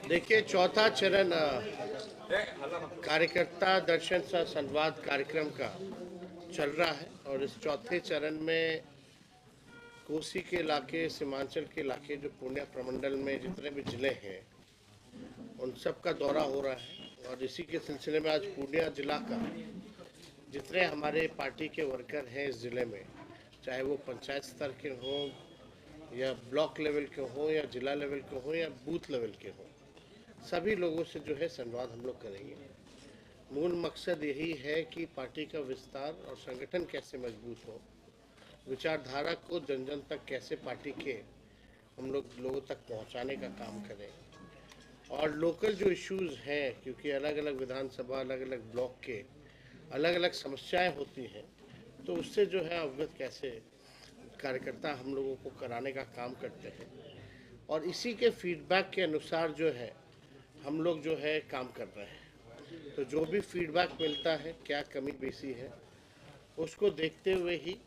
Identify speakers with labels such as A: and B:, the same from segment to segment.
A: देखिए, चौथा चरण कार्यकर्ता दर्शन सा संवाद कार्यक्रम का चल रहा है और इस चौथे चरण में कोसी के इलाके, सीमांचल के इलाके, जो पूर्णिया प्रमंडल में जितने भी जिले हैं उन सब का दौरा हो रहा है। और इसी के सिलसिले में आज पूर्णिया जिला का जितने हमारे पार्टी के वर्कर हैं इस ज़िले में, चाहे वो पंचायत स्तर के हों या ब्लॉक लेवल के हों या जिला लेवल के हों या बूथ लेवल के हों, सभी लोगों से जो है संवाद हम लोग करेंगे। मूल मकसद यही है कि पार्टी का विस्तार और संगठन कैसे मजबूत हो, विचारधारा को जन जन तक कैसे पार्टी के हम लोग लोगों तक पहुंचाने का काम करें। और लोकल जो इश्यूज़ हैं, क्योंकि अलग अलग विधानसभा, अलग अलग ब्लॉक के अलग अलग समस्याएं होती हैं, तो उससे जो है अवगत कैसे कार्यकर्ता हम लोगों को कराने का काम करते हैं। और इसी के फीडबैक के अनुसार जो है हम लोग जो है काम कर रहे हैं। तो जो भी फीडबैक मिलता है, क्या कमी बेसी है, उसको देखते हुए ही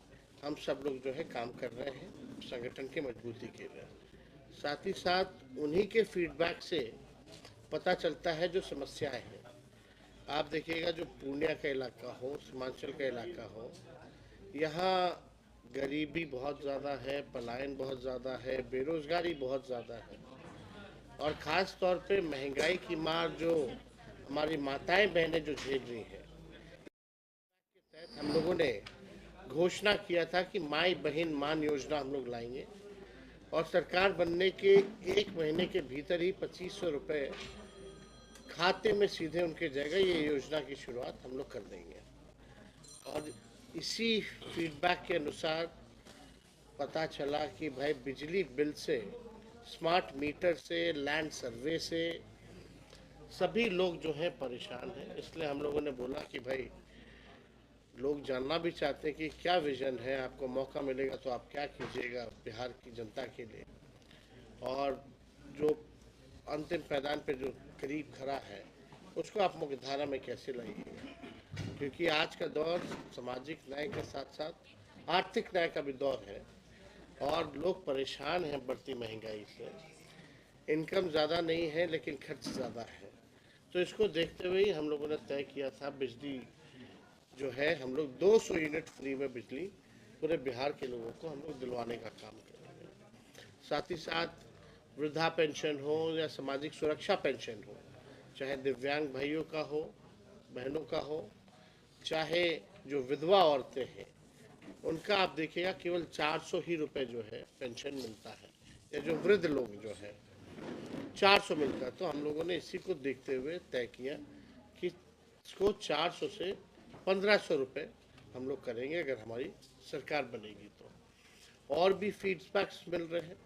A: हम सब लोग जो है काम कर रहे हैं संगठन की मजबूती के लिए। साथ ही साथ उन्हीं के फीडबैक से पता चलता है जो समस्याएं हैं। आप देखिएगा, जो पूर्णिया का इलाका हो, सीमांचल का इलाका हो, यहाँ गरीबी बहुत ज़्यादा है, पलायन बहुत ज़्यादा है, बेरोजगारी बहुत ज़्यादा है और ख़ास तौर पे महंगाई की मार जो हमारी माताएं बहनें जो झेल रही हैं। तहत हम लोगों ने घोषणा किया था कि माई बहन मान योजना हम लोग लाएंगे और सरकार बनने के एक महीने के भीतर ही 2500 रुपये खाते में सीधे उनके जाएगा। ये योजना की शुरुआत हम लोग कर देंगे। और इसी फीडबैक के अनुसार पता चला कि भाई बिजली बिल से, स्मार्ट मीटर से, लैंड सर्वे से सभी लोग जो हैं परेशान हैं। इसलिए हम लोगों ने बोला कि भाई लोग जानना भी चाहते हैं कि क्या विजन है, आपको मौका मिलेगा तो आप क्या कीजिएगा बिहार की जनता के लिए, और जो अंतिम पैदान पे जो करीब खड़ा है उसको आप मुख्य धारा में कैसे लाइएगा। क्योंकि आज का दौर सामाजिक न्याय के साथ साथ आर्थिक न्याय का भी दौर है और लोग परेशान हैं बढ़ती महंगाई से। इनकम ज़्यादा नहीं है लेकिन खर्च ज़्यादा है। तो इसको देखते हुए ही हम लोगों ने तय किया था, बिजली जो है हम लोग 200 यूनिट फ्री में बिजली पूरे बिहार के लोगों को हम लोग दिलवाने का काम करेंगे। साथ ही साथ वृद्धा पेंशन हो या सामाजिक सुरक्षा पेंशन हो, चाहे दिव्यांग भाइयों का हो, बहनों का हो, चाहे जो विधवा औरतें हैं उनका आप देखिएगा केवल 400 ही रुपए जो है पेंशन मिलता है, या जो वृद्ध लोग जो है 400 मिलता है। तो हम लोगों ने इसी को देखते हुए तय किया कि इसको 400 से 1500 रुपये हम लोग करेंगे अगर हमारी सरकार बनेगी तो। और भी फीडबैक्स मिल रहे हैं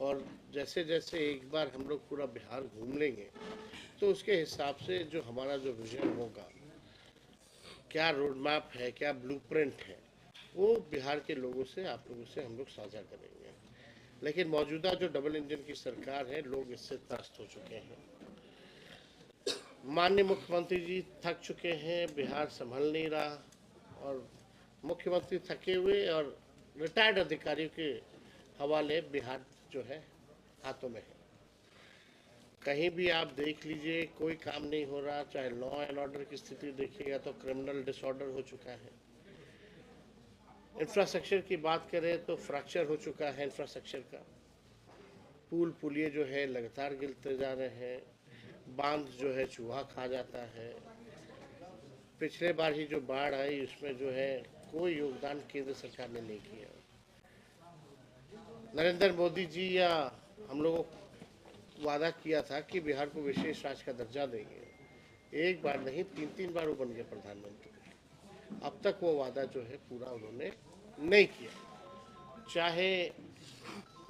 A: और जैसे जैसे एक बार हम लोग पूरा बिहार घूम लेंगे तो उसके हिसाब से जो हमारा जो विजन होगा, क्या रोड मैप है, क्या ब्लूप्रिंट है, वो बिहार के लोगों से, आप लोगों से हम लोग साझा करेंगे। लेकिन मौजूदा जो डबल इंजन की सरकार है, लोग इससे त्रस्त हो चुके हैं। माननीय मुख्यमंत्री जी थक चुके हैं, बिहार संभल नहीं रहा और मुख्यमंत्री थके हुए और रिटायर्ड अधिकारियों के हवाले बिहार जो है हाथों में है। कहीं भी आप देख लीजिए कोई काम नहीं हो रहा। चाहे लॉ एंड ऑर्डर की स्थिति देखिएगा तो क्रिमिनल डिसऑर्डर हो चुका है। इंफ्रास्ट्रक्चर की बात करें तो फ्रैक्चर हो चुका है इंफ्रास्ट्रक्चर का। पुल पुलिये जो है लगातार गिरते जा रहे हैं, बांध जो है चूहा खा जाता है। पिछले बार ही जो बाढ़ आई उसमें जो है कोई योगदान केंद्र सरकार ने नहीं किया। नरेंद्र मोदी जी या हम लोगों को वादा किया था कि बिहार को विशेष राज्य का दर्जा देंगे। एक बार नहीं, 3 बार वो बन गए प्रधानमंत्री। अब तक वो वादा जो है पूरा उन्होंने नहीं किया। चाहे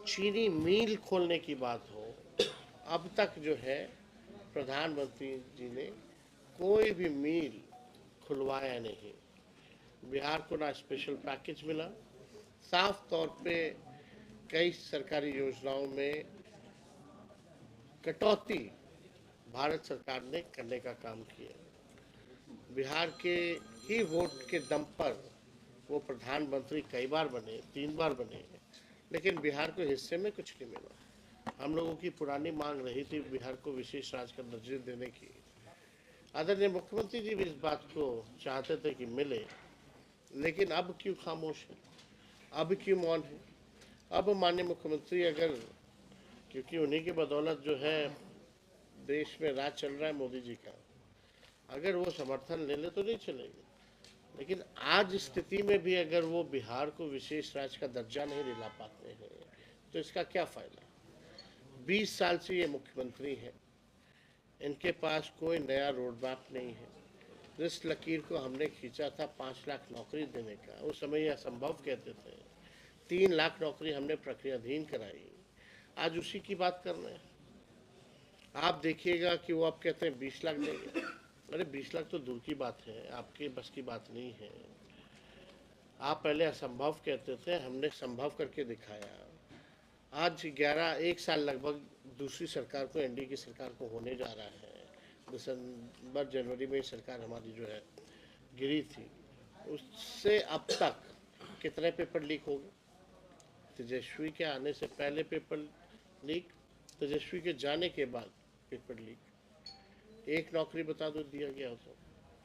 A: चीनी मिल खोलने की बात हो, अब तक जो है प्रधानमंत्री जी ने कोई भी मिल खुलवाया नहीं। बिहार को ना स्पेशल पैकेज मिला, साफ तौर पे कई सरकारी योजनाओं में कटौती भारत सरकार ने करने का काम किया। बिहार के ही वोट के दम पर वो प्रधानमंत्री कई बार बने, 3 बार बने, लेकिन बिहार को हिस्से में कुछ नहीं मिला। हम लोगों की पुरानी मांग रही थी बिहार को विशेष राज्य का दर्जा देने की। आदरणीय मुख्यमंत्री जी भी इस बात को चाहते थे कि मिले, लेकिन अब क्यों खामोश है, अब क्यों मौन है? अब माननीय मुख्यमंत्री अगर, क्योंकि उन्हीं की बदौलत जो है देश में राज चल रहा है मोदी जी का, अगर वो समर्थन ले ले तो नहीं चलेगी। लेकिन आज स्थिति में भी अगर वो बिहार को विशेष राज्य का दर्जा नहीं दिला पाते हैं तो इसका क्या फायदा? 20 साल से ये मुख्यमंत्री हैं, इनके पास कोई नया रोड मैप नहीं है। जिस लकीर को हमने खींचा था 5 लाख नौकरी देने का, उस समय यह असंभव कहते थे। 3 लाख नौकरी हमने प्रक्रियाधीन कराई, आज उसी की बात कर रहे हैं। आप देखिएगा कि वो आप कहते हैं 20 लाख देंगे। अरे 20 लाख तो दूर की बात है, आपके बस की बात नहीं है। आप पहले असंभव कहते थे, हमने संभव करके दिखाया। आज 1 साल लगभग दूसरी सरकार को, एनडीए की सरकार को होने जा रहा है। दिसंबर जनवरी में सरकार हमारी जो है गिरी थी, उससे अब तक कितने पेपर लीक हो गए? तेजस्वी के आने से पहले पेपर लीक, तेजस्वी के जाने के बाद पेपर लीक। एक नौकरी बता दो दिया गया हो तो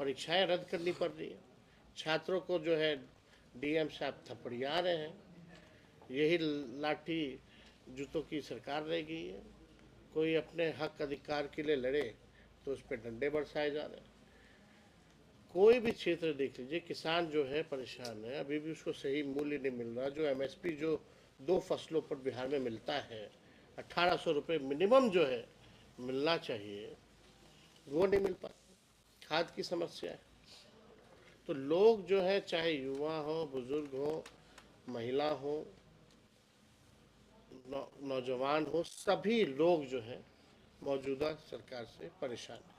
A: परीक्षाएं रद्द करनी पड़ रही है। छात्रों को जो है डीएम साहब थपड़िया रहे हैं। यही लाठी जूतों की सरकार रह गई है। कोई अपने हक अधिकार के लिए लड़े तो उस पर डंडे बरसाए जा रहे हैं। कोई भी क्षेत्र देख लीजिए, किसान जो है परेशान है, अभी भी उसको सही मूल्य नहीं मिल रहा। जो एमएसपी जो 2 फसलों पर बिहार में मिलता है, 1800 रुपये मिनिमम जो है मिलना चाहिए, वो नहीं मिल पाता। खाद की समस्या है। तो लोग जो है, चाहे युवा हो, बुजुर्ग हो, महिला हो, नौजवान हो, सभी लोग जो है मौजूदा सरकार से परेशान है।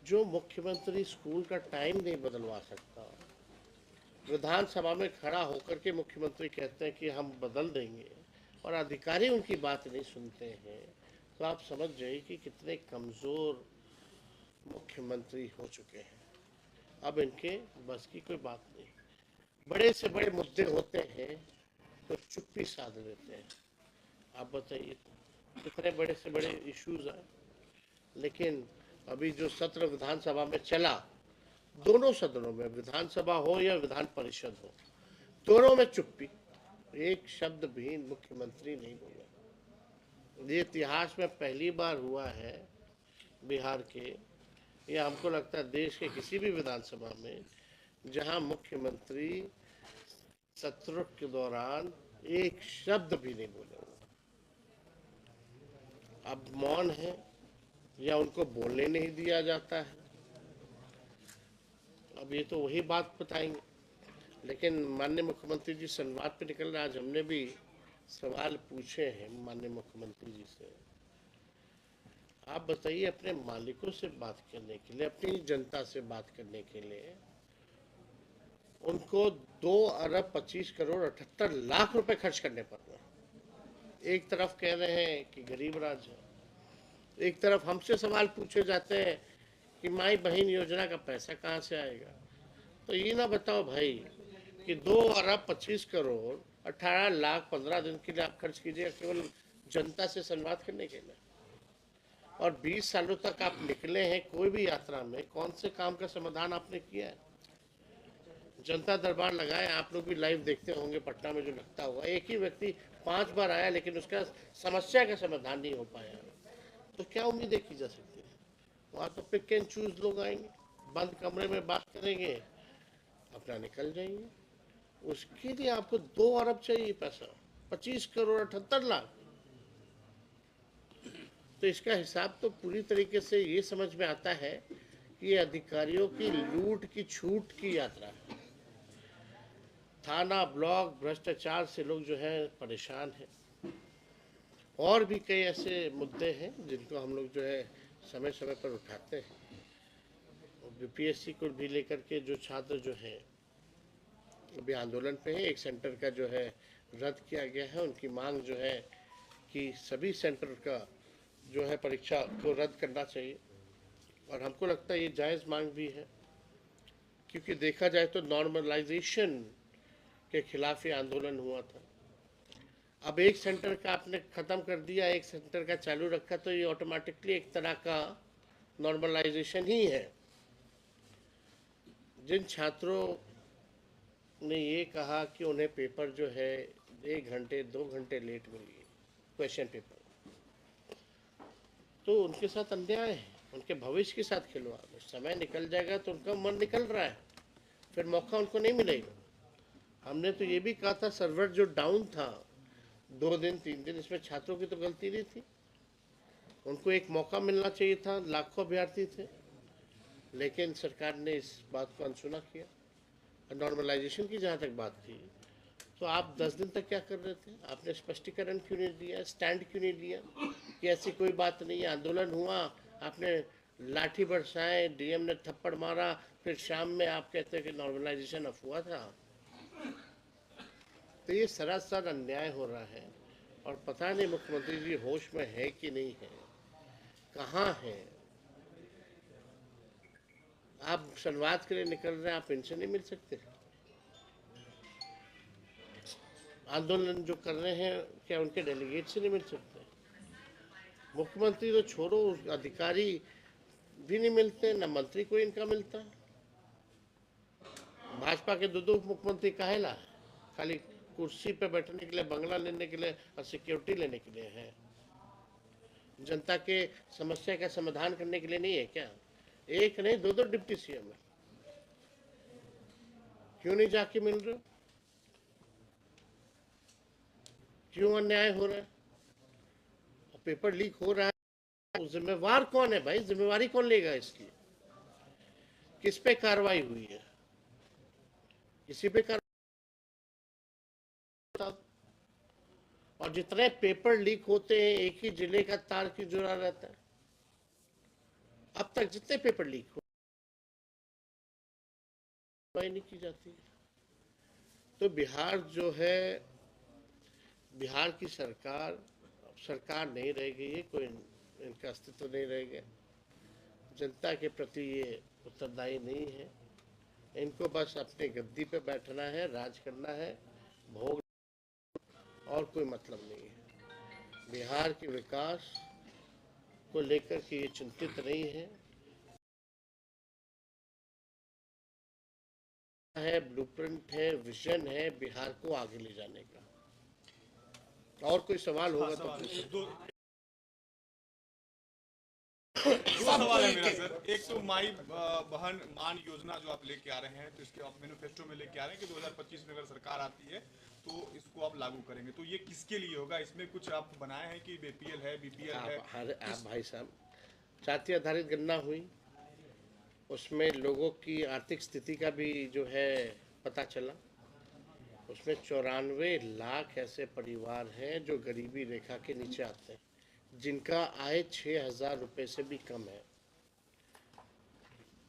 A: जो मुख्यमंत्री स्कूल का टाइम नहीं बदलवा सकता, विधानसभा में खड़ा होकर के मुख्यमंत्री कहते हैं कि हम बदल देंगे, और अधिकारी उनकी बात नहीं सुनते हैं, तो आप समझ जाइए कि कितने कमज़ोर मुख्यमंत्री हो चुके हैं। अब इनके बस की कोई बात नहीं। बड़े से बड़े मुद्दे होते हैं तो चुप्पी साध लेते हैं। आप बताइए कितने बड़े से बड़े इश्यूज आए, लेकिन अभी जो सत्र विधानसभा में चला, दोनों सदनों में, विधानसभा हो या विधान परिषद हो, दोनों में चुप्पी, एक शब्द भी मुख्यमंत्री नहीं बोला। ये इतिहास में पहली बार हुआ है बिहार के, या हमको लगता है देश के किसी भी विधानसभा में, जहां मुख्यमंत्री सत्र के दौरान एक शब्द भी नहीं बोले। अब मौन है या उनको बोलने नहीं दिया जाता है, अब ये तो वही बात बताएंगे। लेकिन माननीय मुख्यमंत्री जी संवाद पे निकल रहे। आज हमने भी सवाल पूछे हैं माननीय मुख्यमंत्री जी से। आप बताइए, अपने मालिकों से बात करने के लिए, अपनी जनता से बात करने के लिए उनको 2 अरब 25 करोड़ 78 लाख रुपए खर्च करने पड़ रहे हैं। एक तरफ कह रहे हैं कि गरीब राज है, एक तरफ हमसे सवाल पूछे जाते हैं कि माई बहन योजना का पैसा कहाँ से आएगा। तो ये ना बताओ भाई कि 2 अरब 25 करोड़ 18 लाख 15 दिन के लिए आप खर्च कीजिएगा केवल जनता से संवाद करने के लिए, और 20 सालों तक आप निकले हैं कोई भी यात्रा में, कौन से काम का समाधान आपने किया है? जनता दरबार लगाए, आप लोग भी लाइव देखते होंगे, पटना में जो लगता हुआ, एक ही व्यक्ति 5 बार आया लेकिन उसका समस्या का समाधान नहीं हो पाया। तो क्या उम्मीदें की जा सकती है? वहाँ तो पिक एंड चूज लोग आएंगे, बंद कमरे में बात करेंगे, अपना निकल जाएंगे। उसके लिए आपको 2 अरब चाहिए पैसा, 25 करोड़ 78 लाख। तो इसका हिसाब तो पूरी तरीके से ये समझ में आता है कि ये अधिकारियों की लूट की छूट की यात्रा है। थाना ब्लॉक भ्रष्टाचार से लोग जो है परेशान हैं। और भी कई ऐसे मुद्दे हैं जिनको हम लोग जो है समय समय पर उठाते हैं। बीपीएससी को भी लेकर के जो छात्र जो हैं अभी आंदोलन पे है, एक सेंटर का जो है रद्द किया गया है। उनकी मांग जो है कि सभी सेंटर का जो है परीक्षा को रद्द करना चाहिए, और हमको लगता है ये जायज़ मांग भी है, क्योंकि देखा जाए तो नॉर्मलाइजेशन के खिलाफ ये आंदोलन हुआ था। अब एक सेंटर का आपने ख़त्म कर दिया, एक सेंटर का चालू रखा, तो ये ऑटोमेटिकली एक तरह का नॉर्मलाइजेशन ही है। जिन छात्रों ने ये कहा कि उन्हें पेपर जो है 1 घंटे 2 घंटे लेट मिली क्वेश्चन पेपर, तो उनके साथ अन्याय है, उनके भविष्य के साथ खिलवाड़। समय निकल जाएगा तो उनका मन निकल रहा है, फिर मौका उनको नहीं मिलेगा। हमने तो ये भी कहा था सर्वर जो डाउन था 2 दिन 3 दिन, इसमें छात्रों की तो गलती नहीं थी, उनको एक मौका मिलना चाहिए था, लाखों अभ्यर्थी थे, लेकिन सरकार ने इस बात को अनसुना किया। नॉर्मलाइजेशन की जहाँ तक बात थी, तो आप 10 दिन तक क्या कर रहे थे? आपने स्पष्टीकरण क्यों नहीं दिया, स्टैंड क्यों नहीं लिया कि ऐसी कोई बात नहीं है? आंदोलन हुआ, आपने लाठी बरसाए, डीएम ने थप्पड़ मारा, फिर शाम में आप कहते हैं कि नॉर्मलाइजेशन अफवाह था। तो ये सरासर अन्याय हो रहा है, और पता नहीं मुख्यमंत्री जी होश में है कि नहीं है, कहाँ है। आप संवाद के लिए निकल रहे हैं, आप इनसे नहीं मिल सकते? आंदोलन जो कर रहे हैं, क्या उनके डेलीगेट से नहीं मिल सकते? मुख्यमंत्री तो छोड़ो, अधिकारी भी नहीं मिलते, न मंत्री कोई इनका मिलता। भाजपा के दो उप मुख्यमंत्री काहेला? खाली कुर्सी पे बैठने के लिए, बंगला लेने के लिए और सिक्योरिटी लेने के लिए है? जनता के समस्या का समाधान करने के लिए नहीं है क्या? एक नहीं, दो डिप्टी सीएम है, क्यों नहीं जाके मिल रहे? क्यों अन्याय हो रहा है? पेपर लीक हो रहा है, जिम्मेवार कौन है भाई? जिम्मेवारी कौन लेगा इसकी? किस पे कार्रवाई हुई है? किसी पे कार्रवाई? और जितने पेपर लीक होते हैं, एक ही जिले का तार क्यों जुड़ा रहता है? अब तक जितने पेपर लीक हो, नहीं की जाती है। तो बिहार जो है, बिहार की सरकार सरकार नहीं रह गई है, कोई इनका अस्तित्व नहीं रह गया। जनता के प्रति ये उत्तरदायी नहीं है। इनको बस अपने गद्दी पे बैठना है, राज करना है, भोग, और कोई मतलब नहीं है। बिहार के विकास को लेकर के ये चिंतित नहीं है, ब्लूप्रिंट है, विजन है बिहार को आगे ले जाने का। और कोई सवाल होगा तो
B: दो सवाल है मेरा सर। एक तो माई बहन मान योजना जो आप लेके आ रहे हैं, तो इसके आप मैनिफेस्टो में लेके आ रहे हैं कि 2025 में अगर सरकार आती है तो इसको आप लागू करेंगे, तो ये किसके लिए होगा? इसमें कुछ आप बनाए हैं कि बीपीएल है, बीपीएल है?
A: आप भाई साहब, जाति आधारित गणना हुई, उसमें लोगों की आर्थिक स्थिति का भी जो है पता चला। उसमें 94 लाख ऐसे परिवार हैं जो गरीबी रेखा के नीचे आते हैं, जिनका आय 6,000 रुपये से भी कम है।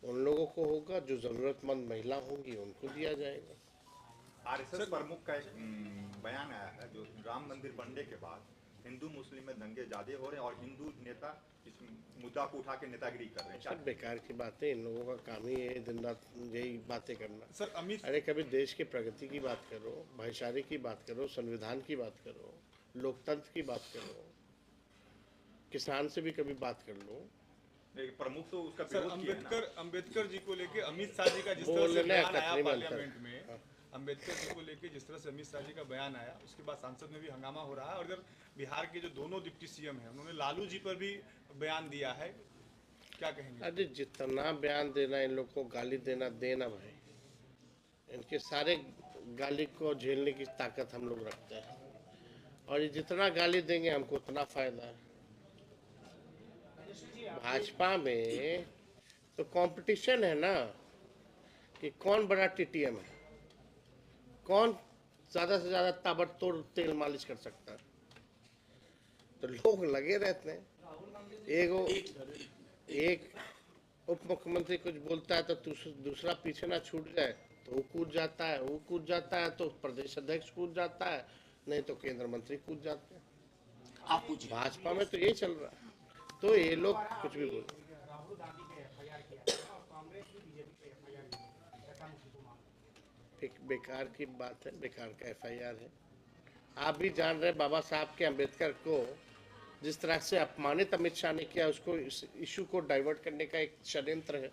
A: उन लोगों को होगा, जो ज़रूरतमंद महिला होंगी उनको दिया जाएगा।
C: आरएसएस प्रमुख का एक बयान आया है, जो राम मंदिर बनने के बाद हिंदू मुस्लिम में दंगे ज्यादा हो रहे हैं और हिंदू नेता इस मुद्दा को उठा के नेतागिरी कर रहे हैं।
A: सब बेकार की बातें, इन लोगों का काम ही है दिन रात यही बातें करना।
B: सर अमित,
A: अरे कभी देश की प्रगति की बात करो, भाईचारे की बात करो, संविधान की बात करो, लोकतंत्र की बात करो, किसान से भी कभी बात कर लो।
C: प्रमुख तो उसका
B: सर अंबेडकर जी को लेके अमित शाह जी का जिस तरह से बयान आया पार्लियामेंट में, अंबेडकर जी को लेके जिस तरह से अमित शाह जी का बयान आया, उसके बाद संसद में भी हंगामा हो रहा है। और इधर बिहार के जो दोनों डिप्टी सीएम हैं, उन्होंने लालू जी पर भी बयान दिया है, क्या कहेंगे?
A: अरे जितना बयान देना, इन लोग को गाली देना देना भाई, इनके सारे गाली को झेलने की ताकत हम लोग रखते हैं, और ये जितना गाली देंगे हमको उतना फायदा है। भाजपा में तो कंपटीशन है ना, कि कौन बड़ा टीटीएम है, कौन ज्यादा से ज्यादा ताबड़तोड़ तेल मालिश कर सकता है। तो लोग लगे रहते हैं। एक उप मुख्यमंत्री कुछ बोलता है तो दूसरा पीछे ना छूट जाए, तो वो कूद जाता है, वो कूद जाता है तो प्रदेश अध्यक्ष कूद जाता है, नहीं तो केंद्र मंत्री कूद जाते हैं।
D: आप पूछिए।
A: भाजपा में तो ये चल रहा है, तो ये लोग कुछ भी बोल। बेकार की बात है, बेकार का एफआईआर है। आप भी जान रहे बाबा साहब के अम्बेडकर को जिस तरह से अपमानित अमित शाह ने किया, उसको इस इशू को डाइवर्ट करने का एक षड्यंत्र है।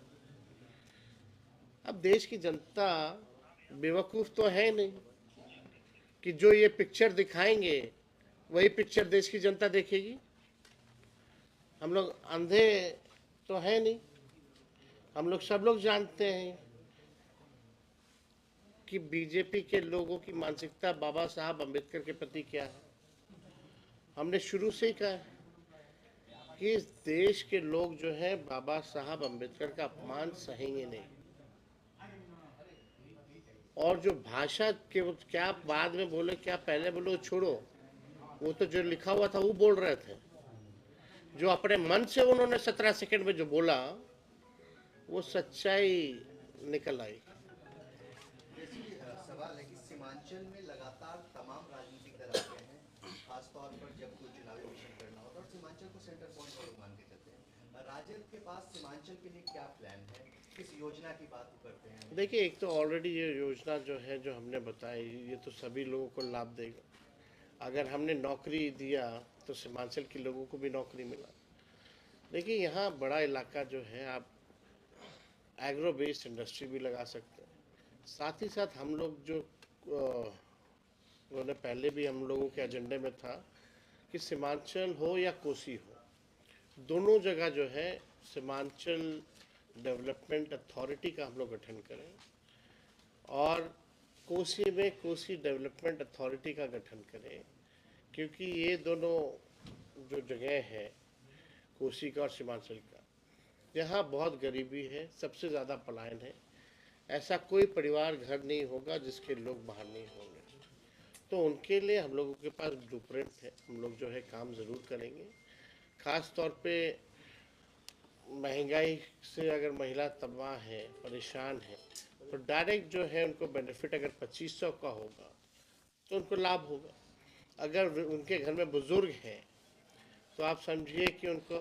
A: अब देश की जनता बेवकूफ तो है नहीं कि जो ये पिक्चर दिखाएंगे वही पिक्चर देश की जनता देखेगी। हम लोग अंधे तो है नहीं, हम लोग सब लोग जानते हैं कि बीजेपी के लोगों की मानसिकता बाबा साहब अम्बेडकर के प्रति क्या है। हमने शुरू से ही कहा है कि इस देश के लोग जो हैं बाबा साहब अम्बेडकर का अपमान सहेंगे नहीं। और जो भाषा के क्या बाद में बोले क्या पहले बोलो छोड़ो, वो तो जो लिखा हुआ था वो बोल रहे थे। जो अपने मन से उन्होंने 17 सेकंड में जो बोला वो सच्चाई निकल आई।
D: सवाल है कि सीमांचल में लगातार तमाम राजनीतिक दल आते हैं, खासतौर पर जब कोई चुनावी मिशन करना होता है, और सीमांचल को सेंटर पॉइंट पर मान के चलते हैं। राजद के पास सीमांचल के लिए क्या प्लान है, किस योजना की बात करते हैं?
A: देखिए, एक तो ऑलरेडी ये योजना जो है जो हमने बताई ये तो सभी लोगों को लाभ देगा। अगर हमने नौकरी दिया तो सीमांचल के लोगों को भी नौकरी मिला। देखिए, यहाँ बड़ा इलाका जो है, आप एग्रो बेस्ड इंडस्ट्री भी लगा सकते हैं। साथ ही साथ हम लोग जो उन्होंने पहले भी हम लोगों के एजेंडे में था कि सीमांचल हो या कोसी हो, दोनों जगह जो है सीमांचल डेवलपमेंट अथॉरिटी का हम लोग गठन करें और कोसी में कोसी डेवलपमेंट अथॉरिटी का गठन करें, क्योंकि ये दोनों जो जगह है कोसी का और सीमांचल का, यहाँ बहुत गरीबी है, सबसे ज़्यादा पलायन है। ऐसा कोई परिवार घर नहीं होगा जिसके लोग बाहर नहीं होंगे। तो उनके लिए हम लोगों के पास ब्लूप्रिंट है, हम लोग जो है काम ज़रूर करेंगे। ख़ास तौर पे महंगाई से अगर महिला तबाह है, परेशान है, तो डायरेक्ट जो है उनको बेनिफिट अगर 2500 का होगा तो उनको लाभ होगा। अगर उनके घर में बुज़ुर्ग हैं तो आप समझिए कि उनको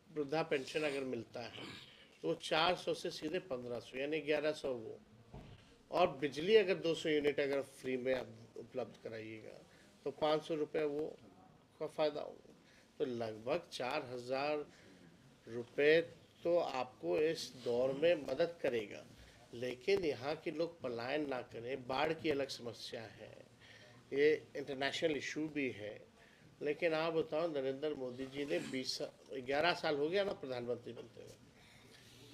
A: वृद्धा पेंशन अगर मिलता है तो 400 से सीधे 1500 यानी 1100 वो। और बिजली अगर 200 यूनिट अगर फ्री में आप उपलब्ध कराइएगा तो 500 रुपये वो का फ़ायदा होगा। तो लगभग 4000 रुपये तो आपको इस दौर में मदद करेगा। लेकिन यहाँ के लोग पलायन ना करें, बाढ़ की अलग समस्या है, ये इंटरनेशनल इशू भी है। लेकिन आप बताओ, नरेंद्र मोदी जी ने 11 साल हो गया ना प्रधानमंत्री बनते हुए,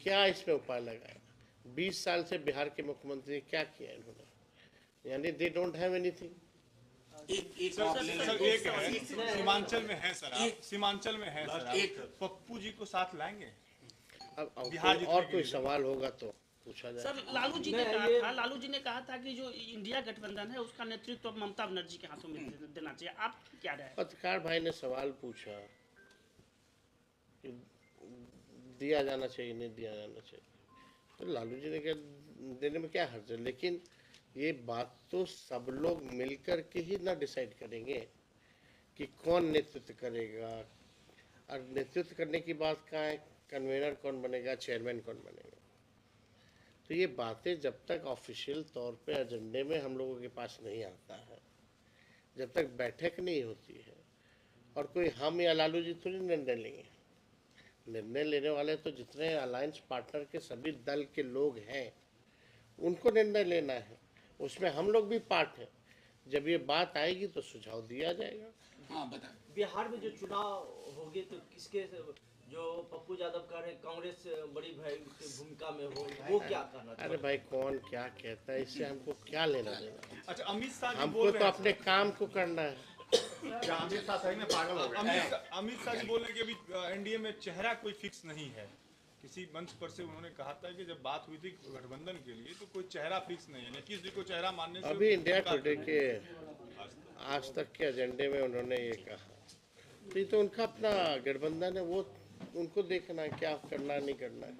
A: क्या इसमें उपाय लगाया? 20 साल से बिहार के मुख्यमंत्री क्या किया इन्होंने? यानी they don't have anything.
B: Seemanchal में है सर, आप सीमांचल में है सर, आप पप्पू जी को साथ लाएंगे?
A: अब बिहार और कोई सवाल होगा तो पूछा जाए।
E: सर, लालू जी ने कहा था कि जो इंडिया गठबंधन है उसका नेतृत्व अब ममता बनर्जी के हाथों में देना चाहिए। आप क्या राय?
A: पत्रकार भाई ने सवाल पूछा कि दिया जाना चाहिए, नहीं दिया जाना चाहिए, तो लालू जी ने क्या देने में क्या हर्ज है। लेकिन ये बात तो सब लोग मिलकर के ही ना डिसाइड करेंगे कि कौन नेतृत्व करेगा। और नेतृत्व करने की बात कहाँ है, कन्वेनर कौन बनेगा, चेयरमैन कौन बनेगा। तो ये बातें जब तक ऑफिशियल तौर पे एजेंडे में हम लोगों के पास नहीं आता है, जब तक बैठक नहीं होती है, और कोई हम या लालू जी थोड़ी निर्णय लेंगे। निर्णय लेने वाले तो जितने अलायंस पार्टनर के सभी दल के लोग हैं उनको निर्णय लेना है, उसमें हम लोग भी पार्ट हैं। जब ये बात आएगी तो सुझाव दिया जाएगा।
F: हाँ बताएं।
G: बिहार में जो चुनाव होंगे तो किसके, जो पप्पू यादव कह रहे हैं कांग्रेस बड़ी भाई की भूमिका में हो, वो क्या करना?
A: अरे भाई, कौन क्या कहता है, इससे हमको क्या लेना देना।
B: अच्छा, अमित शाह जी
A: हमको तो अपने काम को करना है।
C: क्या अमित शाह सही में पागल हो गए?
B: अमित शाह जी बोल रहे हैं कि अभी एनडीए में चेहरा कोई फिक्स नहीं है। किसी मंच पर से उन्होंने कहा था कि जब बात हुई थी गठबंधन के लिए तो कोई चेहरा फिक्स नहीं है, नीतीश जी को चेहरा मानने से
A: अभी इंडिया टुडे के आज तक के एजेंडे में उन्होंने ये कहा, तो ये तो उनका अपना गठबंधन है, वो उनको देखना है क्या करना नहीं करना है।